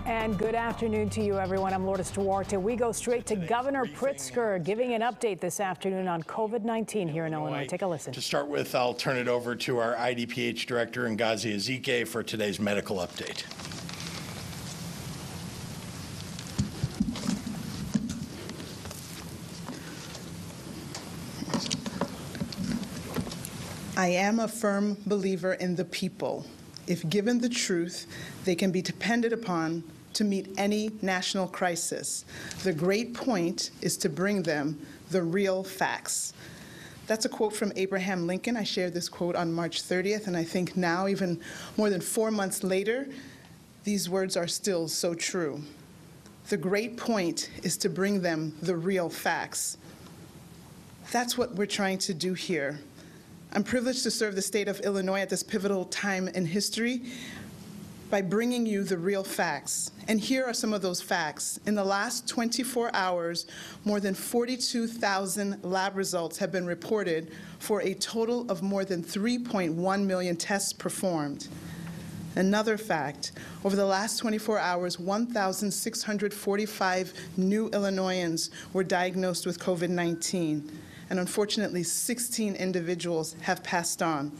And good afternoon to you, everyone. I'm Lourdes Duarte. We go straight to Governor Pritzker giving an update this afternoon on COVID-19 here in Illinois. Take a listen. To start with, I'll turn it over to our IDPH Director, Ngozi Ezike, for today's medical update. I am a firm believer in the people. If given the truth, they can be depended upon to meet any national crisis. The great point is to bring them the real facts. That's a quote from Abraham Lincoln. I shared this quote on March 30th, and I think now, even more than 4 months later, these words are still so true. The great point is to bring them the real facts. That's what we're trying to do here. I'm privileged to serve the state of Illinois at this pivotal time in history by bringing you the real facts. And here are some of those facts. In the last 24 hours, more than 42,000 lab results have been reported for a total of more than 3.1 million tests performed. Another fact, over the last 24 hours, 1,645 new Illinoisans were diagnosed with COVID-19. And unfortunately, 16 individuals have passed on.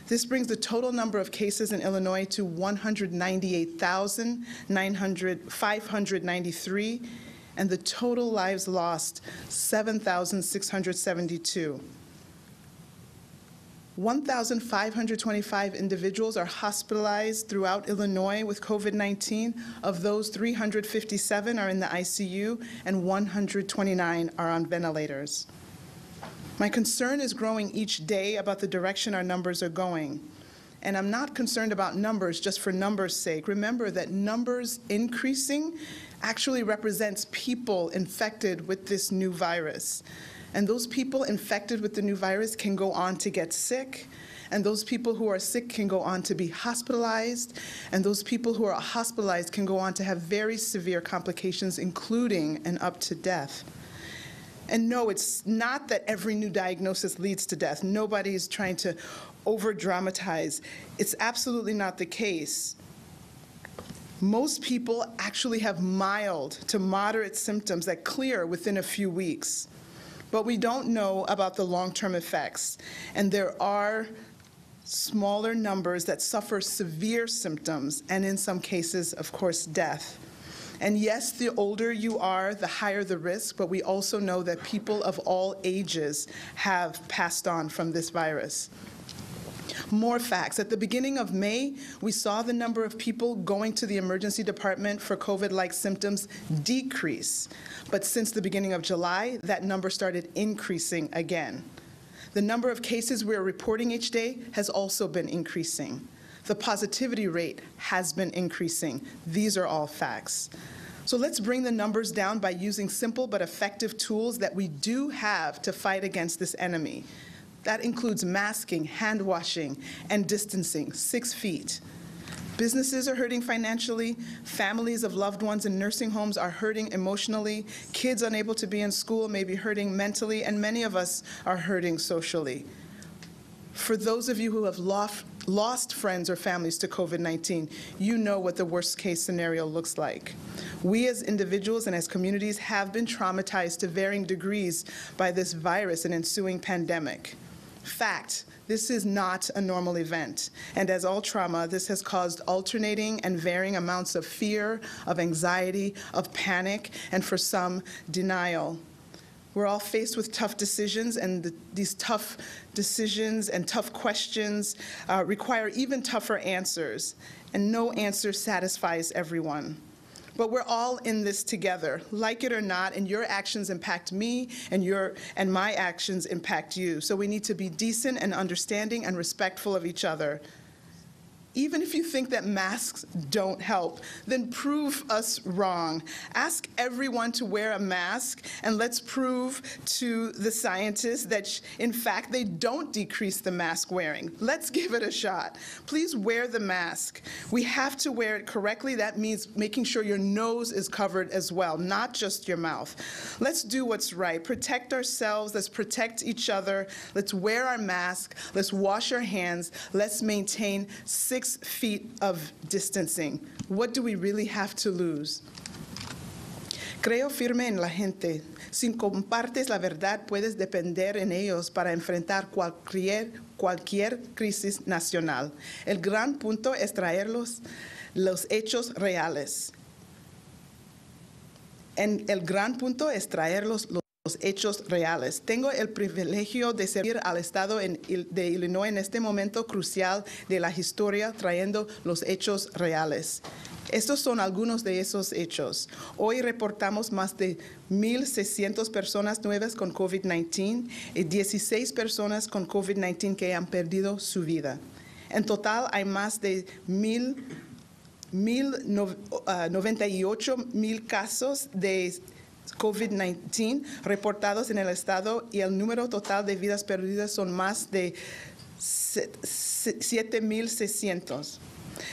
This brings the total number of cases in Illinois to 198,593, and the total lives lost, 7,672. 1,525 individuals are hospitalized throughout Illinois with COVID-19. Of those, 357 are in the ICU, and 129 are on ventilators. My concern is growing each day about the direction our numbers are going. And I'm not concerned about numbers just for numbers' sake. Remember that numbers increasing actually represents people infected with this new virus. And those people infected with the new virus can go on to get sick, and those people who are sick can go on to be hospitalized, and those people who are hospitalized can go on to have very severe complications, including and up to death. And no, it's not that every new diagnosis leads to death. Nobody is trying to over-dramatize. It's absolutely not the case. Most people actually have mild to moderate symptoms that clear within a few weeks. But we don't know about the long-term effects. And there are smaller numbers that suffer severe symptoms, and in some cases, of course, death. And yes, the older you are, the higher the risk, but we also know that people of all ages have passed on from this virus. More facts. At the beginning of May, we saw the number of people going to the emergency department for COVID-like symptoms decrease. But since the beginning of July, that number started increasing again. The number of cases we're reporting each day has also been increasing. The positivity rate has been increasing. These are all facts. So let's bring the numbers down by using simple but effective tools that we do have to fight against this enemy. That includes masking, hand washing, and distancing, 6 feet. Businesses are hurting financially, families of loved ones in nursing homes are hurting emotionally, kids unable to be in school may be hurting mentally, and many of us are hurting socially. For those of you who have lost friends or families to COVID-19, you know what the worst case scenario looks like. We as individuals and as communities have been traumatized to varying degrees by this virus and ensuing pandemic. Fact, this is not a normal event. And as all trauma, this has caused alternating and varying amounts of fear, of anxiety, of panic, and for some, denial. We're all faced with tough decisions, and these tough decisions and tough questions require even tougher answers, and no answer satisfies everyone. But we're all in this together, like it or not, and your actions impact me, and my actions impact you. So we need to be decent and understanding and respectful of each other. Even if you think that masks don't help, then prove us wrong. Ask everyone to wear a mask, and let's prove to the scientists that, in fact, they don't decrease the mask wearing. Let's give it a shot. Please wear the mask. We have to wear it correctly. That means making sure your nose is covered as well, not just your mouth. Let's do what's right. Protect ourselves. Let's protect each other. Let's wear our mask. Let's wash our hands. Let's maintain 6 6 feet of distancing. What do we really have to lose? Creo firme en la gente. Si compartes la verdad, puedes depender en ellos para enfrentar cualquier crisis nacional. El gran punto es traer los hechos reales. El gran punto es traer los hechos reales. Tengo el privilegio de servir al Estado de Illinois en este momento crucial de la historia, trayendo los hechos reales. Estos son algunos de esos hechos. Hoy reportamos más de 1,600 personas nuevas con COVID-19 y 16 personas con COVID-19 que han perdido su vida. En total hay más de 98,000 casos de COVID-19 reportados en el estado y el número total de vidas perdidas son más de 7,600.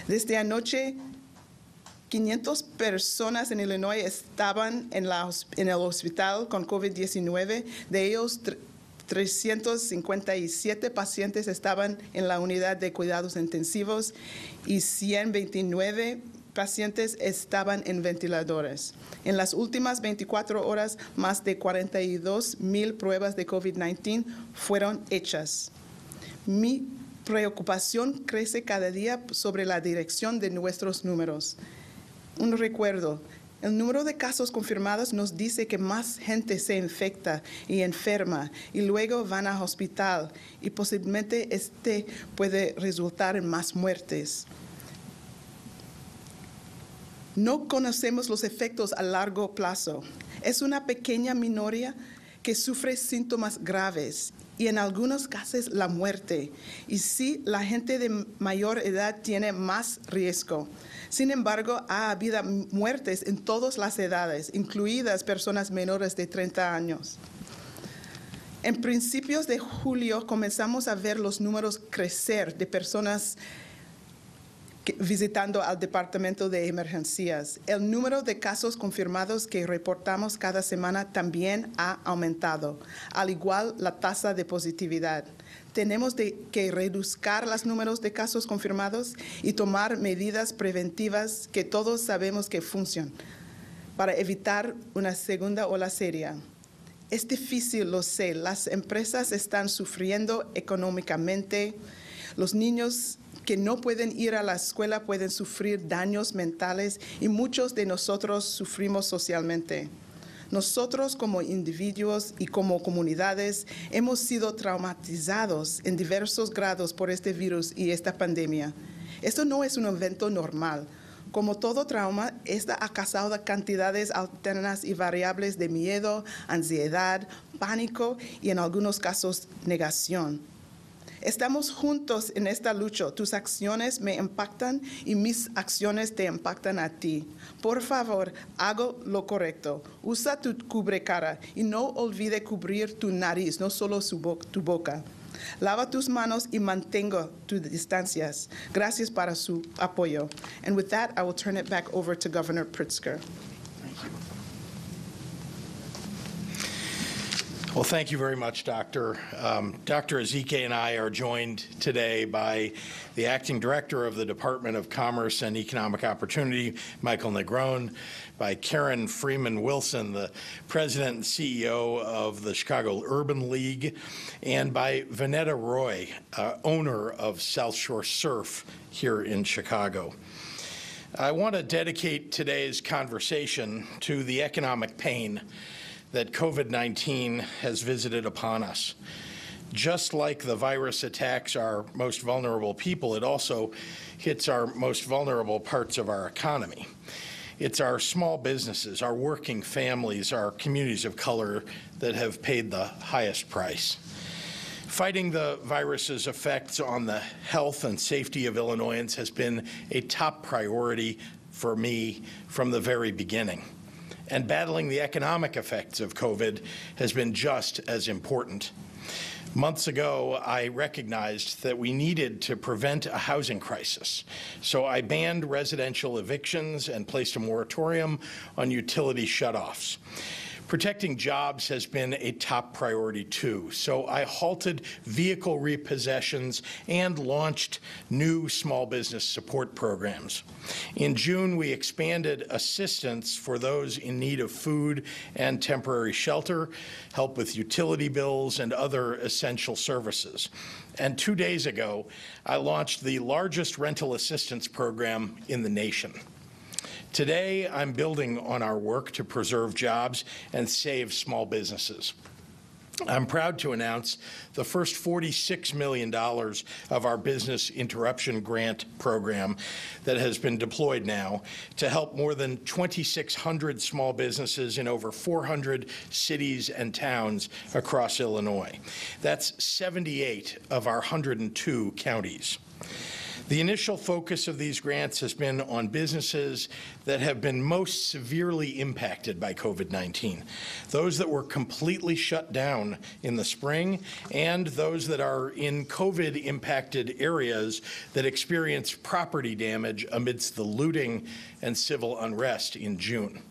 Desde anoche, 500 personas en Illinois estaban en el hospital con COVID-19. De ellos, 357 pacientes estaban en la unidad de cuidados intensivos y 129 pacientes estaban en ventiladores. En las últimas 24 horas, más de 42,000 pruebas de COVID-19 fueron hechas. Mi preocupación crece cada día sobre la dirección de nuestros números. Un recuerdo, el número de casos confirmados nos dice que más gente se infecta y enferma y luego van al hospital y posiblemente puede resultar en más muertes. No conocemos los efectos a largo plazo. Es una pequeña minoría que sufre síntomas graves y en algunos casos la muerte. Y sí, la gente de mayor edad tiene más riesgo. Sin embargo, ha habido muertes en todas las edades, incluidas personas menores de 30 años. En principios de julio comenzamos a ver los números crecer de personas visitando al Departamento de Emergencias. El número de casos confirmados que reportamos cada semana también ha aumentado, al igual la tasa de positividad. Tenemos que reducir los números de casos confirmados y tomar medidas preventivas que todos sabemos que funcionan para evitar una segunda ola seria. Es difícil, lo sé. Las empresas están sufriendo económicamente. Los niños que no pueden ir a la escuela pueden sufrir daños mentales y muchos de nosotros sufrimos socialmente. Nosotros como individuos y como comunidades hemos sido traumatizados en diversos grados por este virus y esta pandemia. Esto no es un evento normal. Como todo trauma, esta ha causado cantidades alternas y variables de miedo, ansiedad, pánico y en algunos casos negación. Estamos juntos en esta lucha. Tus acciones me impactan y mis acciones te impactan a ti. Por favor, haga lo correcto. Usa tu cubrecara y no olvide cubrir tu nariz, no solo tu boca. Lava tus manos y mantenga tus distancias. Gracias para su apoyo. And with that, I will turn it back over to Governor Pritzker. Well, thank you very much, Dr. Dr. Ezike and I are joined today by the Acting Director of the Department of Commerce and Economic Opportunity, Michael Negron, by Karen Freeman Wilson, the President and CEO of the Chicago Urban League, and by Vanetta Roy, owner of South Shore Surf here in Chicago. I want to dedicate today's conversation to the economic pain that COVID-19 has visited upon us. Just like the virus attacks our most vulnerable people, it also hits our most vulnerable parts of our economy. It's our small businesses, our working families, our communities of color that have paid the highest price. Fighting the virus's effects on the health and safety of Illinoisans has been a top priority for me from the very beginning. And battling the economic effects of COVID has been just as important. Months ago, I recognized that we needed to prevent a housing crisis, so I banned residential evictions and placed a moratorium on utility shutoffs. Protecting jobs has been a top priority too, so I halted vehicle repossessions and launched new small business support programs. In June, we expanded assistance for those in need of food and temporary shelter, help with utility bills, and other essential services. And 2 days ago, I launched the largest rental assistance program in the nation. Today, I'm building on our work to preserve jobs and save small businesses. I'm proud to announce the first $46 million of our business interruption grant program that has been deployed now to help more than 2,600 small businesses in over 400 cities and towns across Illinois. That's 78 of our 102 counties. The initial focus of these grants has been on businesses that have been most severely impacted by COVID-19, those that were completely shut down in the spring, and those that are in COVID-impacted areas that experienced property damage amidst the looting and civil unrest in June.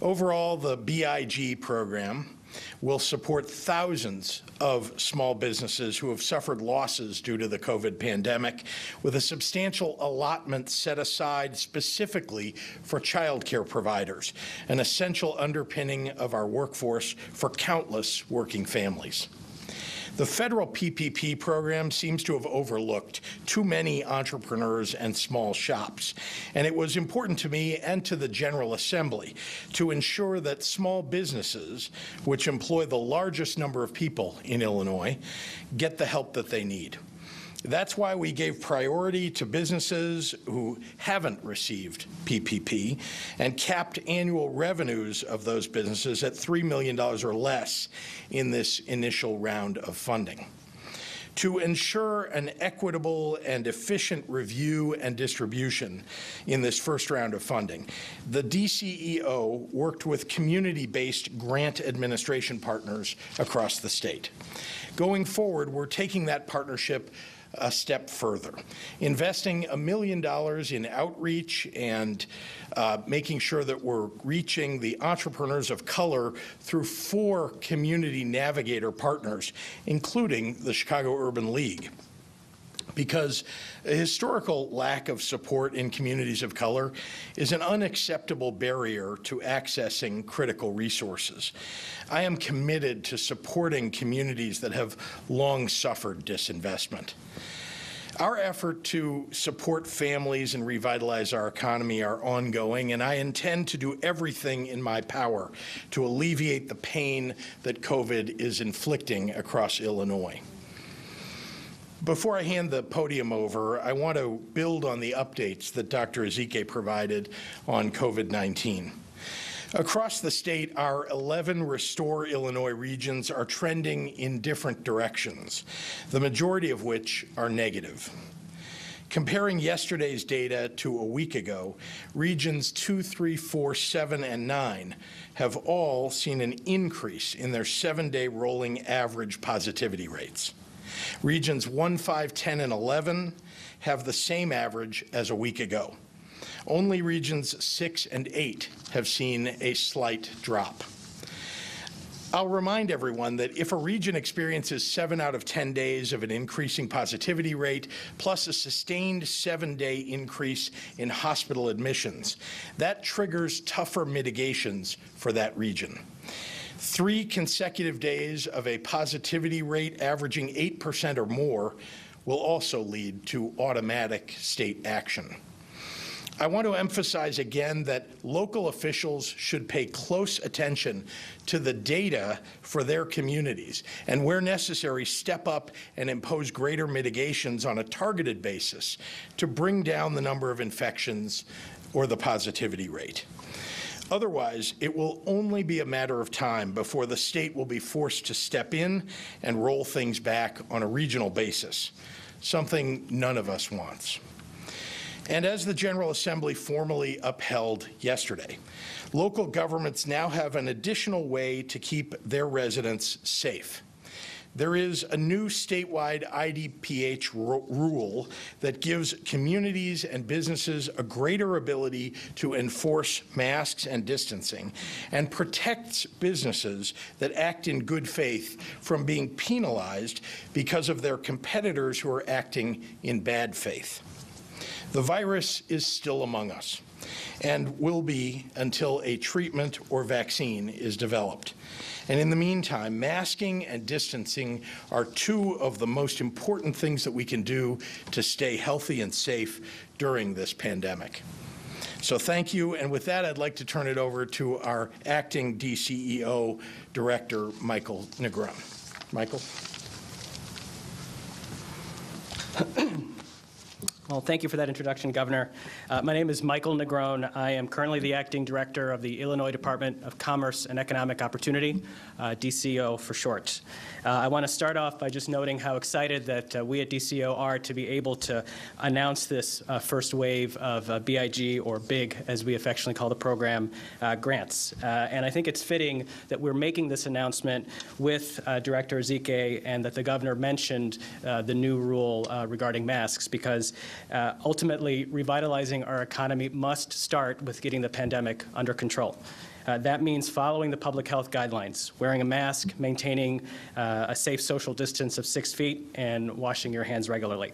Overall, the BIG program will support thousands of small businesses who have suffered losses due to the COVID pandemic, with a substantial allotment set aside specifically for child care providers, an essential underpinning of our workforce for countless working families. The federal PPP program seems to have overlooked too many entrepreneurs and small shops, and it was important to me and to the General Assembly to ensure that small businesses, which employ the largest number of people in Illinois, get the help that they need. That's why we gave priority to businesses who haven't received PPP and capped annual revenues of those businesses at $3 million or less in this initial round of funding. To ensure an equitable and efficient review and distribution in this first round of funding, the DCEO worked with community-based grant administration partners across the state. Going forward, we're taking that partnership a step further, investing $1 million in outreach and making sure that we're reaching the entrepreneurs of color through 4 community navigator partners, including the Chicago Urban League. Because a historical lack of support in communities of color is an unacceptable barrier to accessing critical resources. I am committed to supporting communities that have long suffered disinvestment. Our effort to support families and revitalize our economy are ongoing, and I intend to do everything in my power to alleviate the pain that COVID is inflicting across Illinois. Before I hand the podium over, I want to build on the updates that Dr. Ezike provided on COVID-19. Across the state, our 11 Restore Illinois regions are trending in different directions, the majority of which are negative. Comparing yesterday's data to a week ago, regions 2, 3, 4, 7, and 9 have all seen an increase in their 7-day rolling average positivity rates. Regions 1, 5, 10, and 11 have the same average as a week ago. Only regions 6 and 8 have seen a slight drop. I'll remind everyone that if a region experiences 7 out of 10 days of an increasing positivity rate, plus a sustained 7-day increase in hospital admissions, that triggers tougher mitigations for that region. 3 consecutive days of a positivity rate averaging 8% or more will also lead to automatic state action. I want to emphasize again that local officials should pay close attention to the data for their communities and, where necessary, step up and impose greater mitigations on a targeted basis to bring down the number of infections or the positivity rate. Otherwise, it will only be a matter of time before the state will be forced to step in and roll things back on a regional basis, something none of us wants. And as the General Assembly formally upheld yesterday, local governments now have an additional way to keep their residents safe. There is a new statewide IDPH rule that gives communities and businesses a greater ability to enforce masks and distancing and protects businesses that act in good faith from being penalized because of their competitors who are acting in bad faith. The virus is still among us and will be until a treatment or vaccine is developed. And in the meantime, masking and distancing are two of the most important things that we can do to stay healthy and safe during this pandemic. So thank you. And with that, I'd like to turn it over to our acting DCEO Director, Michael Negron. Michael. Well, thank you for that introduction, Governor. My name is Michael Negron. I am currently the Acting Director of the Illinois Department of Commerce and Economic Opportunity, DCO for short. I want to start off by just noting how excited that we at DCO are to be able to announce this first wave of BIG, or BIG, as we affectionately call the program, grants. And I think it's fitting that we're making this announcement with Director Ezike, and that the Governor mentioned the new rule regarding masks, because ultimately, revitalizing our economy must start with getting the pandemic under control. That means following the public health guidelines, wearing a mask, maintaining a safe social distance of 6 feet, and washing your hands regularly.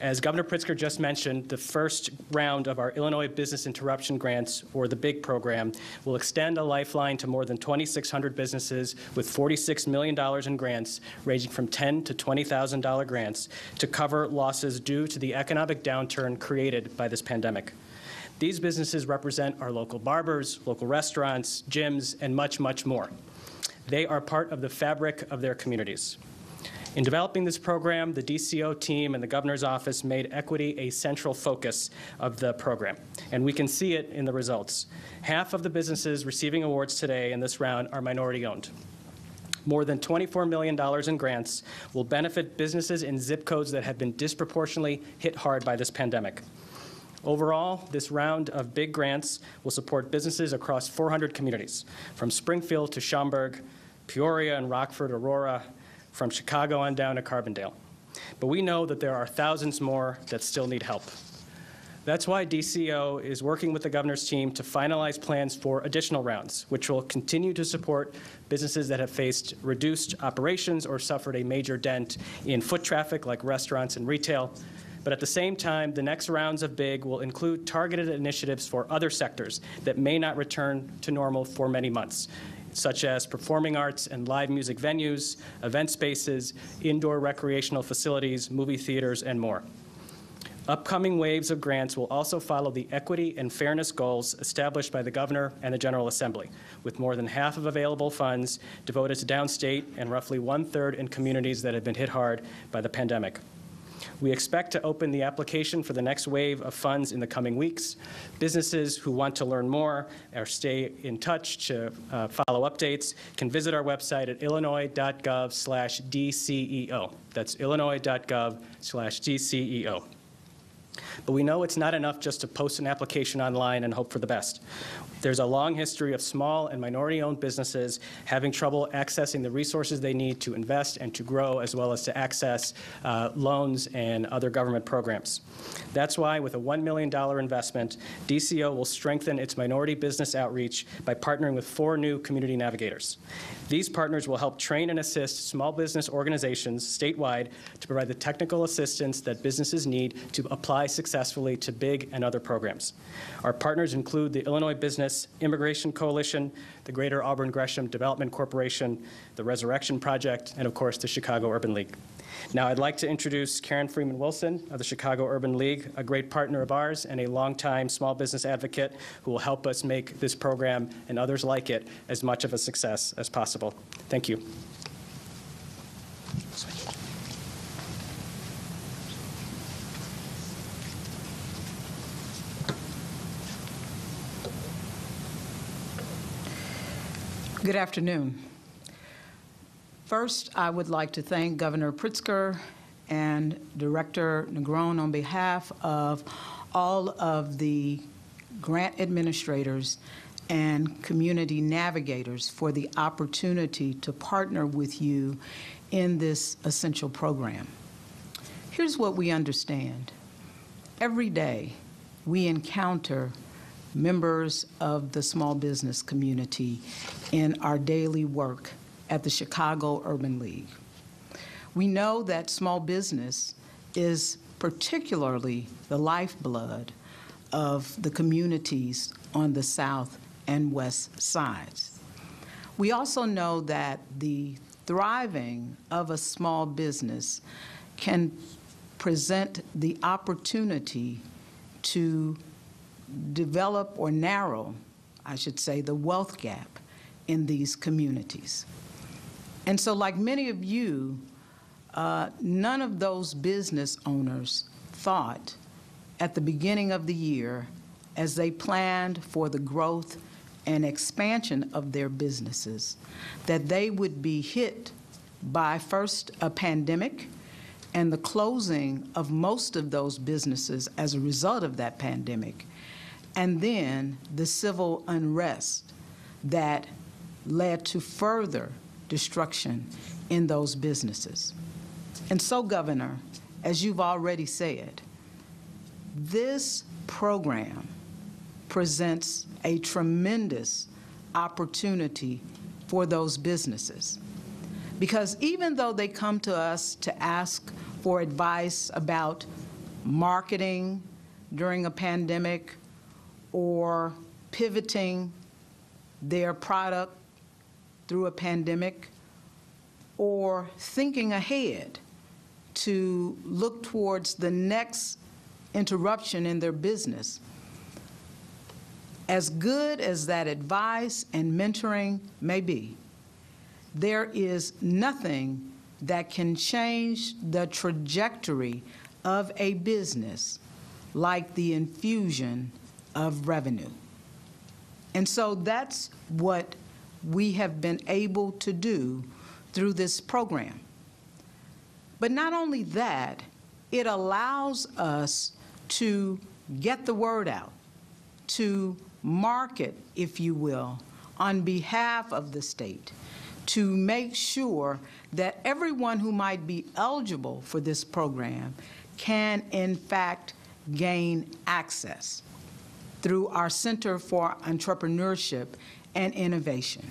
As Governor Pritzker just mentioned, the first round of our Illinois Business Interruption Grants, or the BIG program, will extend a lifeline to more than 2,600 businesses with $46 million in grants, ranging from $10,000 to $20,000 grants, to cover losses due to the economic downturn created by this pandemic. These businesses represent our local barbers, local restaurants, gyms, and much, much more. They are part of the fabric of their communities. In developing this program, the DCO team and the Governor's office made equity a central focus of the program, and we can see it in the results. Half of the businesses receiving awards today in this round are minority-owned. More than $24 million in grants will benefit businesses in zip codes that have been disproportionately hit hard by this pandemic. Overall, this round of big grants will support businesses across 400 communities, from Springfield to Schaumburg, Peoria and Rockford, Aurora, from Chicago on down to Carbondale. But we know that there are thousands more that still need help. That's why DCO is working with the Governor's team to finalize plans for additional rounds, which will continue to support businesses that have faced reduced operations or suffered a major dent in foot traffic, like restaurants and retail. But at the same time, the next rounds of BIG will include targeted initiatives for other sectors that may not return to normal for many months, such as performing arts and live music venues, event spaces, indoor recreational facilities, movie theaters, and more. Upcoming waves of grants will also follow the equity and fairness goals established by the Governor and the General Assembly, with more than half of available funds devoted to downstate and roughly 1/3 in communities that have been hit hard by the pandemic. We expect to open the application for the next wave of funds in the coming weeks. Businesses who want to learn more or stay in touch to follow updates can visit our website at illinois.gov/DCEO. That's illinois.gov/DCEO. But we know it's not enough just to post an application online and hope for the best. There's a long history of small and minority-owned businesses having trouble accessing the resources they need to invest and to grow, as well as to access loans and other government programs. That's why, with a $1 million investment, DCO will strengthen its minority business outreach by partnering with 4 new community navigators. These partners will help train and assist small business organizations statewide to provide the technical assistance that businesses need to apply successfully to BIG and other programs. Our partners include the Illinois Business Immigration Coalition, the Greater Auburn Gresham Development Corporation, the Resurrection Project, and of course the Chicago Urban League. Now I'd like to introduce Karen Freeman Wilson of the Chicago Urban League, a great partner of ours and a longtime small business advocate who will help us make this program and others like it as much of a success as possible. Thank you. Good afternoon. First, I would like to thank Governor Pritzker and Director Negron on behalf of all of the grant administrators and community navigators for the opportunity to partner with you in this essential program. Here's what we understand. Every day, we encounter members of the small business community in our daily work at the Chicago Urban League. We know that small business is particularly the lifeblood of the communities on the south and west sides. We also know that the thriving of a small business can present the opportunity to develop or narrow, I should say, the wealth gap in these communities. And so, like many of you, none of those business owners thought at the beginning of the year, as they planned for the growth and expansion of their businesses, that they would be hit by first a pandemic and the closing of most of those businesses as a result of that pandemic, and then the civil unrest that led to further destruction in those businesses. And so, Governor, as you've already said, this program presents a tremendous opportunity for those businesses. Because even though they come to us to ask for advice about marketing during a pandemic or pivoting their product through a pandemic or thinking ahead to look towards the next interruption in their business, as good as that advice and mentoring may be, there is nothing that can change the trajectory of a business like the infusion of revenue. And so that's what we have been able to do through this program. But not only that, it allows us to get the word out, to market, if you will, on behalf of the state, to make sure that everyone who might be eligible for this program can, in fact, gain access through our Center for Entrepreneurship and Innovation.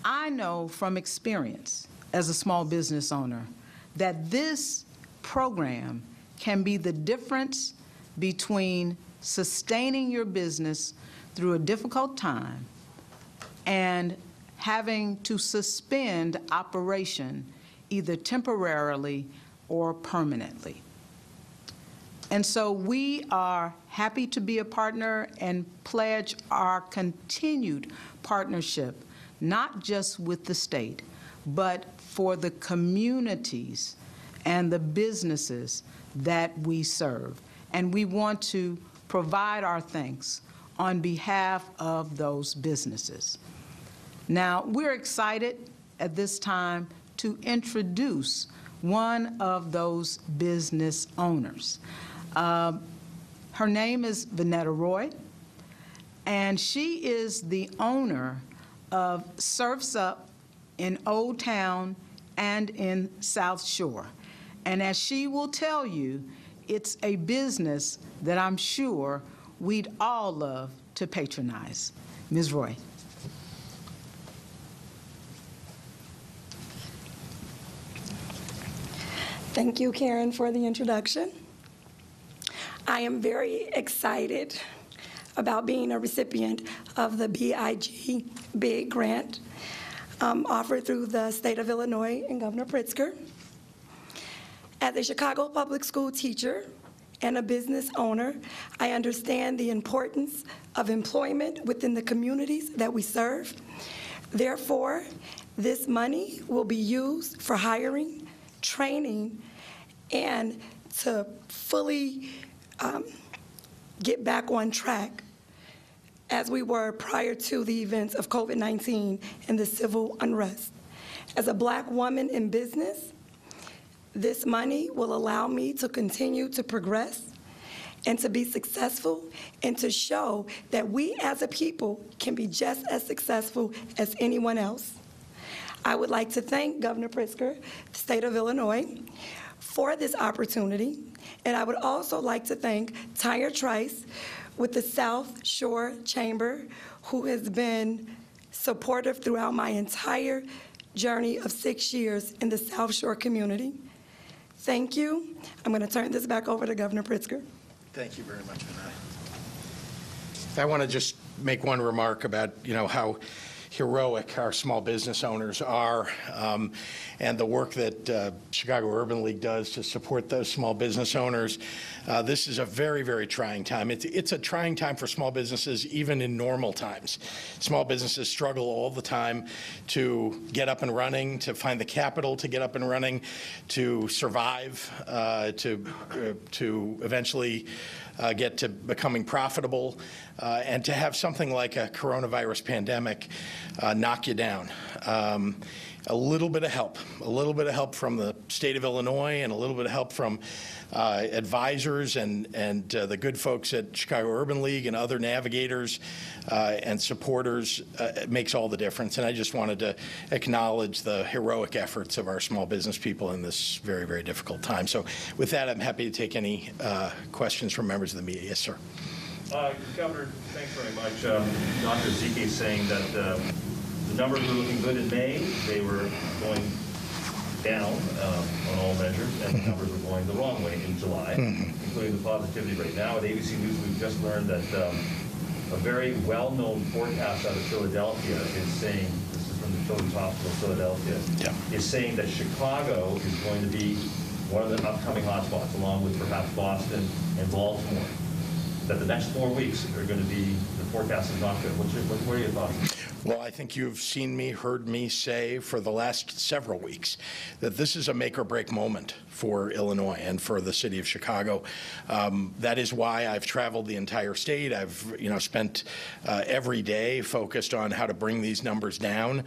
I know from experience as a small business owner that this program can be the difference between sustaining your business through a difficult time and having to suspend operation either temporarily or permanently. And so we are happy to be a partner and pledge our continued partnership, not just with the state, but for the communities and the businesses that we serve. And we want to provide our thanks on behalf of those businesses. Now, we're excited at this time to introduce one of those business owners. Her name is Vanetta Roy, and she is the owner of Surf's Up in Old Town and in South Shore. And as she will tell you, it's a business that I'm sure we'd all love to patronize. Ms. Roy. Thank you, Karen, for the introduction. I am very excited about being a recipient of the BIG grant offered through the state of Illinois and Governor Pritzker. As a Chicago public school teacher and a business owner, I understand the importance of employment within the communities that we serve. Therefore, this money will be used for hiring, training, and to fully get back on track as we were prior to the events of COVID-19 and the civil unrest. As a Black woman in business, this money will allow me to continue to progress and to be successful and to show that we as a people can be just as successful as anyone else. I would like to thank Governor Pritzker, the state of Illinois, for this opportunity. And I would also like to thank Tyre Trice with the South Shore Chamber, who has been supportive throughout my entire journey of 6 years in the South Shore community. Thank you. I'm going to turn this back over to Governor Pritzker. Thank you very much, Vinay. I want to just make one remark about, how heroic our small business owners are, and the work that Chicago Urban League does to support those small business owners. This is a very, very trying time. It's a trying time for small businesses even in normal times. Small businesses struggle all the time to get up and running, to find the capital to get up and running, to survive, to eventually get to becoming profitable, and to have something like a coronavirus pandemic knock you down. A little bit of help from the state of Illinois, and a little bit of help from advisors and the good folks at Chicago Urban League and other navigators and supporters makes all the difference. And I just wanted to acknowledge the heroic efforts of our small business people in this very, very difficult time. So with that, I'm happy to take any questions from members of the media. Yes, sir. Governor, thanks very much. Dr. Ezike is saying that the numbers were looking good in May. They were going down on all measures, and the numbers were going the wrong way in July, including the positivity rate. Now at ABC News, we've just learned that a very well-known forecast out of Philadelphia is saying, this is from the Children's Hospital of Philadelphia, is saying that Chicago is going to be one of the upcoming hotspots, along with perhaps Boston and Baltimore. That the next 4 weeks are going to be, the forecast is not good. What are your thoughts? Well, I think you've seen me, heard me say for the last several weeks that this is a make or break moment for Illinois and for the city of Chicago. That is why I've traveled the entire state. I've spent every day focused on how to bring these numbers down.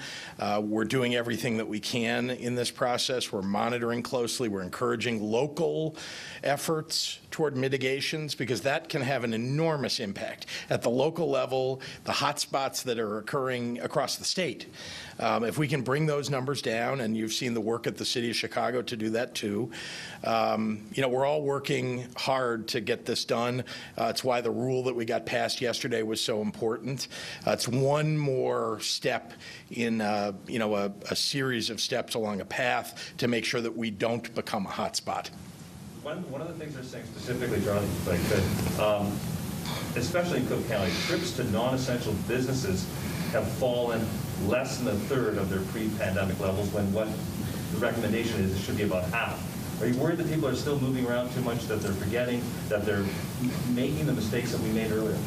We're doing everything that we can in this process. We're monitoring closely. We're encouraging local efforts toward mitigations, because that can have an enormous impact at the local level, the hot spots that are occurring across the state. If we can bring those numbers down, and you've seen the work at the city of Chicago to do that too, we're all working hard to get this done. It's why the rule that we got passed yesterday was so important. It's one more step in a series of steps along a path to make sure that we don't become a hot spot. One of the things they're saying specifically, Charlie, if I could, especially in Cook County, trips to non-essential businesses have fallen less than a third of their pre-pandemic levels, when what the recommendation is it should be about half. Are you worried that people are still moving around too much, that they're forgetting, that they're making the mistakes that we made earlier?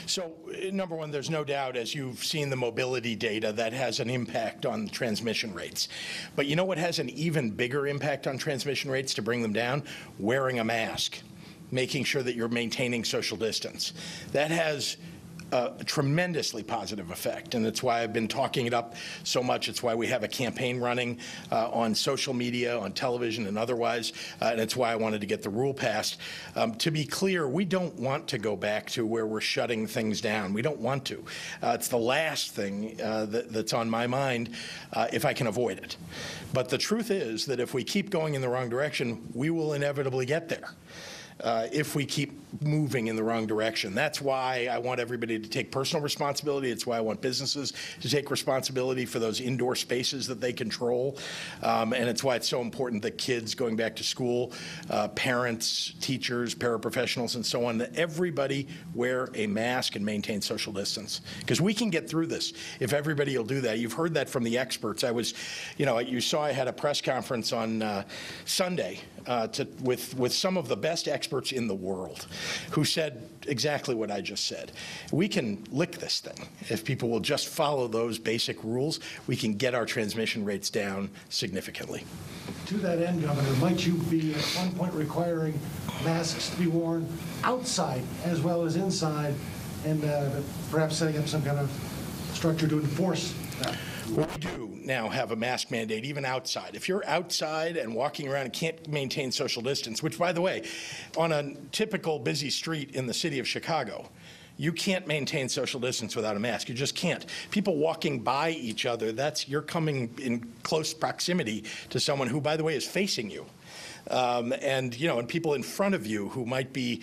So, number one, there's no doubt, as you've seen the mobility data, that has an impact on transmission rates. But you know what has an even bigger impact on transmission rates to bring them down? Wearing a mask, making sure that you're maintaining social distance. That has a tremendously positive effect, and it's why I've been talking it up so much. It's why we have a campaign running on social media, on television, and otherwise, and it's why I wanted to get the rule passed. To be clear, we don't want to go back to where we're shutting things down. We don't want to. It's the last thing that's on my mind if I can avoid it. But the truth is that if we keep going in the wrong direction, we will inevitably get there. If we keep moving in the wrong direction. That's why I want everybody to take personal responsibility. It's why I want businesses to take responsibility for those indoor spaces that they control. And it's why it's so important that kids going back to school, parents, teachers, paraprofessionals, and so on, that everybody wear a mask and maintain social distance. Because we can get through this if everybody will do that. You've heard that from the experts. You saw I had a press conference on Sunday with some of the best experts in the world who said exactly what I just said. We can lick this thing. If people will just follow those basic rules, we can get our transmission rates down significantly. To that end, Governor, might you be at one point requiring masks to be worn outside as well as inside, and perhaps setting up some kind of structure to enforce that? Well, we do. now have a mask mandate even outside. If you're outside and walking around and can't maintain social distance, which, by the way, on a typical busy street in the city of Chicago, you can't maintain social distance without a mask. You just can't. People walking by each other, you're coming in close proximity to someone who, by the way, is facing you. And people in front of you who might be,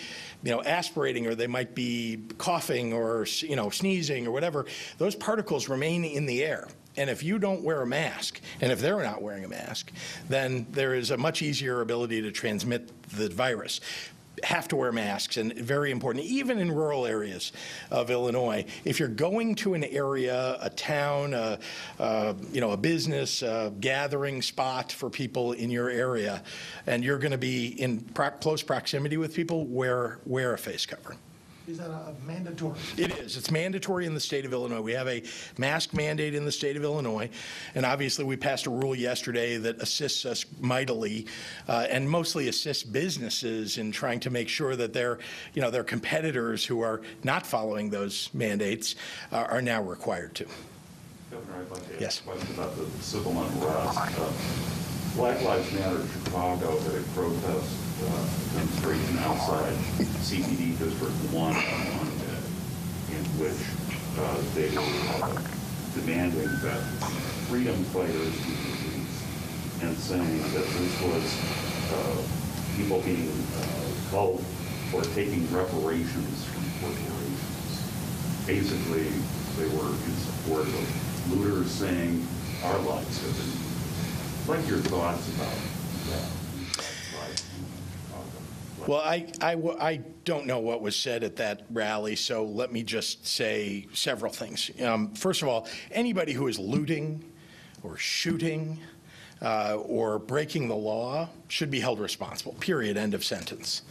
aspirating, or they might be coughing or, sneezing or whatever, those particles remain in the air. And if you don't wear a mask, and if they're not wearing a mask, then there is a much easier ability to transmit the virus. Have to wear masks, and very important, even in rural areas of Illinois. If you're going to an area, a town, a business, a gathering spot for people in your area, and you're going to be in close proximity with people, wear a face covering. Is that a mandatory? It is. It's mandatory in the state of Illinois. We have a mask mandate in the state of Illinois, and obviously we passed a rule yesterday that assists us mightily, and mostly assists businesses in trying to make sure that their competitors who are not following those mandates are now required to. Governor, I'd like to Yes. ask a question about the civil unrest. Black Lives Matter Chicago had a protest demonstration outside CPD District 1 on Monday, in which they were demanding that freedom fighters be released, and saying that this was people being held for taking reparations from corporations. Basically, they were in support of looters saying our lives have been. I'd like your thoughts about that. Well, I don't know what was said at that rally, so let me just say several things. First of all, anybody who is looting or shooting or breaking the law should be held responsible, period, end of sentence.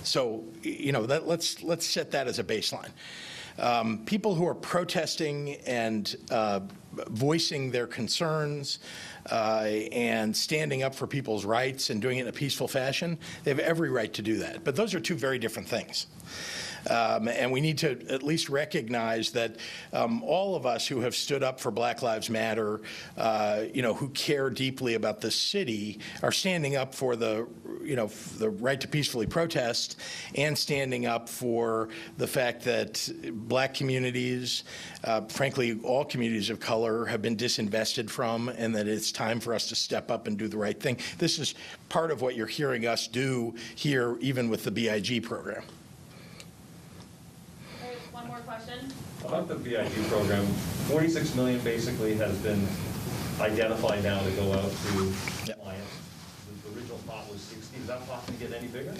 So, let's set that as a baseline. People who are protesting and voicing their concerns and standing up for people's rights and doing it in a peaceful fashion, they have every right to do that. But those are two very different things. And we need to at least recognize that all of us who have stood up for Black Lives Matter, who care deeply about the city, are standing up for the right to peacefully protest, and standing up for the fact that black communities, frankly, all communities of color, have been disinvested from, and that it's time for us to step up and do the right thing. This is part of what you're hearing us do here, even with the BIG program. One more question. About the BIG program, 46 million basically has been identified now to go out to clients. The original thought was 60. Is that thought going to get any bigger?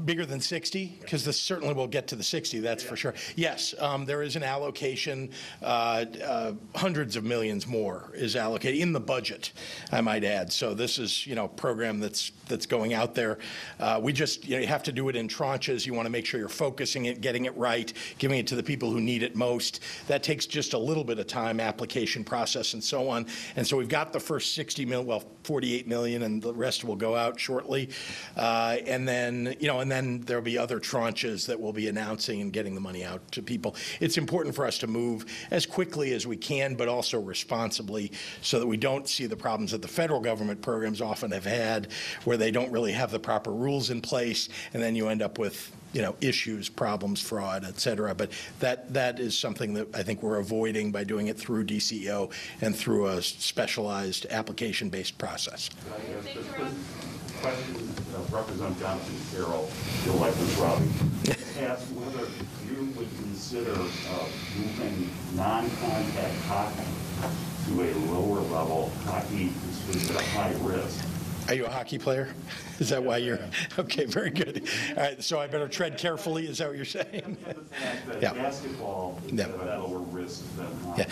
Bigger than 60? Because this certainly will get to the 60, that's for sure. Yes, there is an allocation. Hundreds of millions more is allocated in the budget, I might add. So this is, a program that's going out there. We just, you have to do it in tranches. You want to make sure you're focusing it, getting it right, giving it to the people who need it most. That takes just a little bit of time, application process and so on. And so we've got the first 60 million, well, 48 million, and the rest will go out shortly. And then there'll be other tranches that we'll be announcing and getting the money out to people. It's important for us to move as quickly as we can, but also responsibly, so that we don't see the problems that the federal government programs often have had, where they don't really have the proper rules in place, and then you end up with issues, problems, fraud, et cetera. But that is something that I think we're avoiding by doing it through DCEO and through a specialized application-based process. Question, Representative Johnson Carroll, you'll like this, Robbie, asked whether you would consider moving non-contact hockey to a lower level. Hockey is at a high risk. Are you a hockey player? Is that why you're, okay, very good. All right, so I better tread carefully, is that what you're saying? Yeah. Basketball is at a lower risk than hockey. Yeah.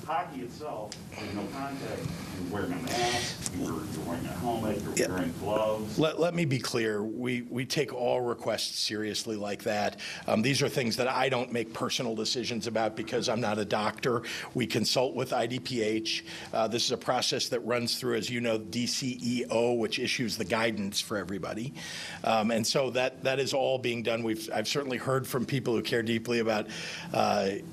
Hockey itself, there's no contact. You're wearing a mask, you're wearing a helmet, you're wearing gloves. Let me be clear. We take all requests seriously like that. These are things that I don't make personal decisions about because I'm not a doctor. We consult with IDPH. This is a process that runs through, as you know, DCEO which issues the guidance for everybody. And so that is all being done. I've certainly heard from people who care deeply about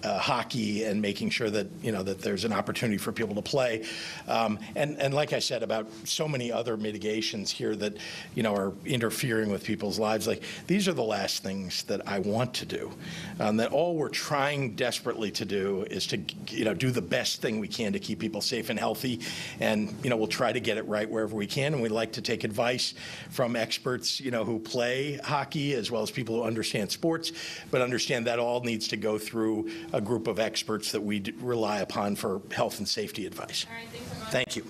hockey and making sure that, that there's an opportunity for people to play. And like I said, about so many other mitigations here that, are interfering with people's lives. Like, these are the last things that I want to do. That all we're trying desperately to do is to, do the best thing we can to keep people safe and healthy. And, we'll try to get it right wherever we can. And we like to take advice from experts, who play hockey, as well as people who understand sports, but understand that all needs to go through a group of experts that we rely upon for health and safety advice. All right, thanks so much. Thank you.